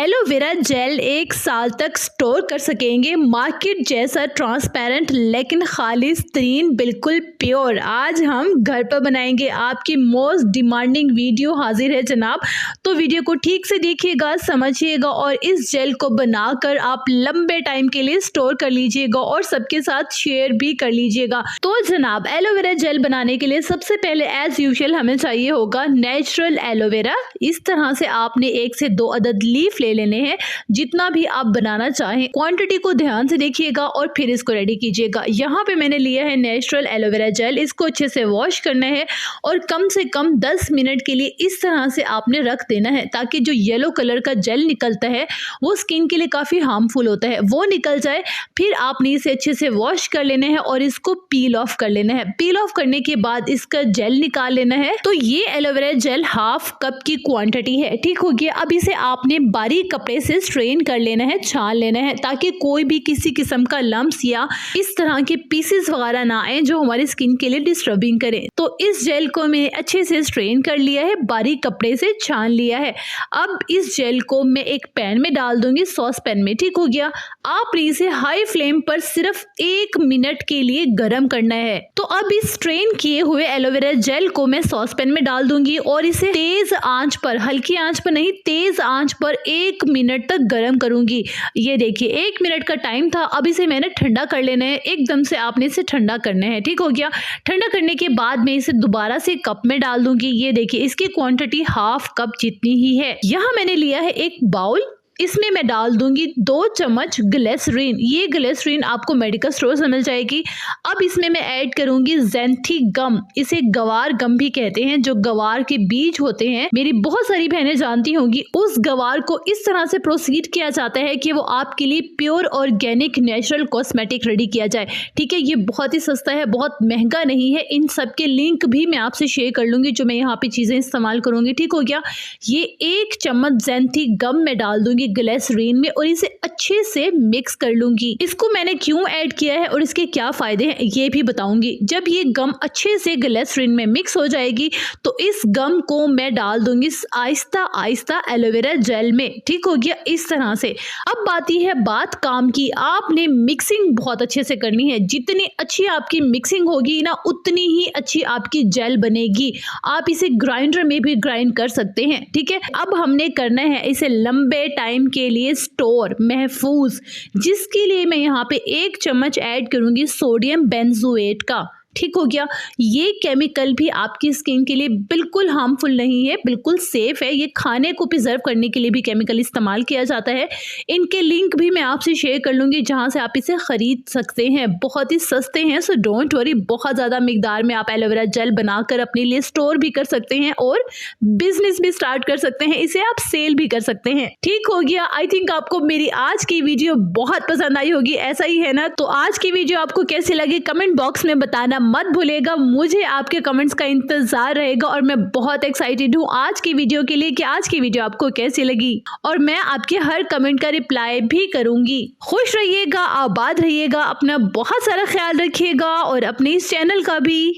Aloe vera gel 1 साल तक store कर सकेंगे, मार्केट जैसा ट्रांसपेरेंट लेकिन खालिस तरीन बिल्कुल प्योर। आज हम घर पर बनाएंगे। आपकी मोस्ट डिमांडिंग वीडियो हाजिर है जनाब, तो वीडियो को ठीक से देखिएगा, समझिएगा और इस जेल को बनाकर आप लंबे टाइम के लिए स्टोर कर लीजिएगा और सबके साथ शेयर भी कर लीजिएगा। तो जनाब एलोवेरा जेल बनाने के लिए सबसे पहले एज यूजुअल हमें चाहिए होगा नेचुरल एलोवेरा। इस तरह से आपने 1 से 2 अदद लीफ ले लेने हैं, जितना भी आप बनाना चाहें। क्वांटिटी को ध्यान से देखिएगा और फिर इसको रेडी कीजिएगा। यहाँ पे मैंने लिया है नेचुरल एलोवेरा जेल। इसको अच्छे से वॉश करना है और कम से कम 10 मिनट के लिए इस तरह से आपने रख देना है, ताकि जो येलो कलर का जेल निकलता है वो स्किन के लिए काफ़ी हार्मफुल होता है, वो निकल जाए। फिर आपने इसे अच्छे से वॉश कर लेना है और इसको पील ऑफ कर लेना है। पील ऑफ करने के बाद इसका जेल निकाल लेना है। तो ये एलोवेरा जेल हाफ कप की क्वांटिटी है, ठीक हो गया। अब इसे आपने बारीक कपड़े से स्ट्रेन कर लेना है, छान लेना है, ताकि कोई भी किसी किस्म का लम्प्स या इस तरह के पीसेस वगैरह ना आए जो हमारी स्किन के लिए डिस्टर्बिंग करें। तो इस जेल को मैं अच्छे से स्ट्रेन कर लिया है, बारीक कपड़े से छान लिया है। अब इस जेल को मैं एक पैन में डाल दूंगी, सॉस पैन में, ठीक हो गया। आपने इसे हाई फ्लेम पर सिर्फ 1 मिनट के लिए गर्म करना है। तो अब इस स्ट्रेन किए हुए एलोवेरा जेल को मैं सॉस पैन में डाल दूंगी और इसे तेज आंच पर, हल्की आंच पर नहीं, तेज आंच पर 1 मिनट तक गर्म करूंगी। ये देखिए 1 मिनट का टाइम था। अब इसे मैंने ठंडा कर लेना है, एकदम से आपने इसे ठंडा करना है, ठीक हो गया। ठंडा करने के बाद मैं इसे दोबारा से कप में डाल दूंगी। ये देखिए इसकी क्वांटिटी हाफ कप जितनी ही है। यहाँ मैंने लिया है एक बाउल, इसमें मैं डाल दूंगी 2 चम्मच ग्लिसरीन। ये ग्लिसरीन आपको मेडिकल स्टोर से मिल जाएगी। अब इसमें मैं ऐड करूंगी ज़ैंथी गम। इसे गवार गम भी कहते हैं, जो गवार के बीज होते हैं। मेरी बहुत सारी बहनें जानती होंगी। उस गवार को इस तरह से प्रोसीड किया जाता है कि वो आपके लिए pure organic natural cosmetic ready किया जाए, ठीक है। ये बहुत ही सस्ता है, बहुत महंगा नहीं है। इन सब के लिंक भी मैं आपसे शेयर कर लूंगी, जो मैं यहाँ पे चीज़ें इस्तेमाल करूंगी, ठीक हो गया। ये 1 चम्मच ज़ैंथी गम में डाल दूंगी ग्लिसरीन में और इसे अच्छे से मिक्स कर लूंगी। इसको मैंने क्यों ऐड किया है और इसके क्या फायदे हैं ये भी बताऊंगी। जब ये गम अच्छे से ग्लिसरीन में मिक्स हो जाएगी तो इस गम को मैं डाल दूंगी आहिस्ता आहिस्ता एलोवेरा जेल में, ठीक हो गया, इस तरह से। अब बात है बात काम की। आपने मिक्सिंग बहुत अच्छे से करनी है। जितनी अच्छी आपकी मिक्सिंग होगी ना, उतनी ही अच्छी आपकी जेल बनेगी। आप इसे ग्राइंडर में भी ग्राइंड कर सकते हैं, ठीक है। अब हमने करना है इसे लंबे टाइम के लिए स्टोर, महफूज, जिसके लिए मैं यहाँ पे 1 चम्मच ऐड करूंगी सोडियम बेंजोएट का, ठीक हो गया। ये केमिकल भी आपकी स्किन के लिए बिल्कुल हार्मफुल नहीं है, बिल्कुल सेफ है। ये खाने को प्रिजर्व करने के लिए भी केमिकल इस्तेमाल किया जाता है। इनके लिंक भी मैं आपसे शेयर कर लूँगी, जहाँ से आप इसे ख़रीद सकते हैं। बहुत ही सस्ते हैं, सो डोंट वरी। बहुत ज़्यादा मिकदार में आप एलोवेरा जेल बनाकर अपने लिए स्टोर भी कर सकते हैं और बिजनेस भी स्टार्ट कर सकते हैं। इसे आप सेल भी कर सकते हैं, ठीक हो गया। आई थिंक आपको मेरी आज की वीडियो बहुत पसंद आई होगी, ऐसा ही है ना? तो आज की वीडियो आपको कैसी लगी कमेंट बॉक्स में बताना मत भूलेगा। मुझे आपके कमेंट्स का इंतजार रहेगा और मैं बहुत एक्साइटेड हूँ आज की वीडियो के लिए कि आज की वीडियो आपको कैसी लगी, और मैं आपके हर कमेंट का रिप्लाई भी करूंगी। खुश रहिएगा, आबाद रहिएगा, अपना बहुत सारा ख्याल रखिएगा और अपने इस चैनल का भी।